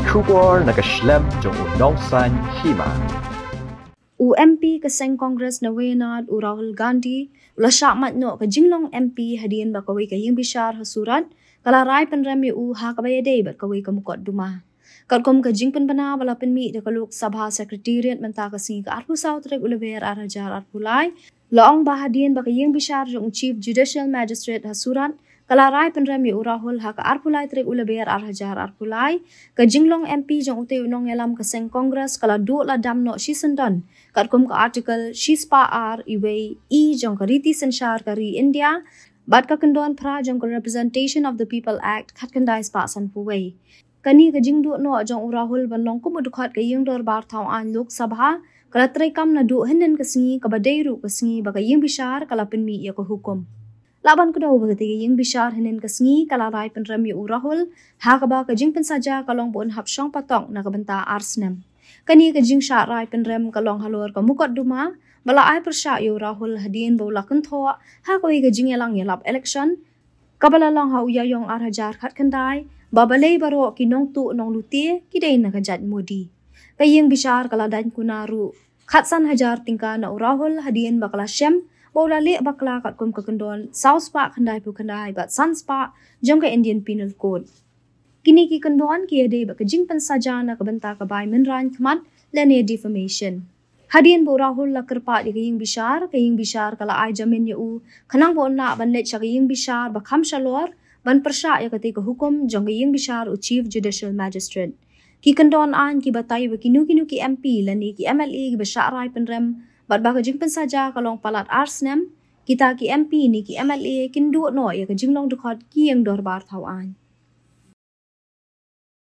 Kubor nakaslem jong unongsan hima. MP kaseng Congress na Wayanad Rahul Gandhi ula syakmat no ka jinglong MP hadian bakaway kaying bishar hasuran kalaray panrami ha kabayade bat kaway kamukot duma. Kalkom ka jingpan bana wala penmi da kaluk sabha secretariat menta kasing ka arpu sautrek ulaber arajar arpulay laong bahadian bakaying bishar jong Chief Judicial Magistrate hasuran kalaray panrami Rahul ha ka arpulay trek ulaber arajar arpulay ka jinglong MP jong utay unong elam kaseng Congress kala do la damno shisendan katkom ka article shispa r iway jong kariti senshar kari India bat ka kendon pra jong ka Representation of the People Act katkandai spa san puway kani ka jingdu no jong Rahul banlong kumudukhat ka yung dorbar tawaan Lok Sabha kala tray kam na do henden kasingi kabadayru kasingi baga yung bishar kala penmi ya ko hukum laban ko daw bagati yung bishar henen kasingi kala ray panrami Rahul ha ka ba ka jingpen saja kalong buon hapsyong patong na kabanta arsnem kani ka jing sha ray panrem kalong halor ka mukot duma bala ay persya yo Rahul hadin bawla kentho ha ko ka jing yalang yalap election kabala lang ha uyayong arhajar khat kandai babalay baro kinong tu nong lutie kiday nakajat modi kayeng bishar kala dan kunaru khatsan hajar tingka na Rahul hadin bakla shem bawla le bakla kat kum kakendon South Spa kandai pu kandai bat Sun Spa jong ka Indian Penal Code kini ki kendon ki ade bak jing pen saja na kabanta ka bai menran khmat lene defamation hadin bo Rahul la kerpa di kayeng bishar kala ai jamin yu khanang bo na ban le chakayeng bishar ba kham shalor ban persya ya kate ka hukum jong kayeng bishar u Chief Judicial Magistrate ki kendon an ki batai ba kinu ki MP lani ki MLA ki basya rai penrem bat ba ka jing pen saja kalong palat arsnem kita ki MP ni ki MLA kindu no ya ka jinglong dukhat ki yang dorbar thawan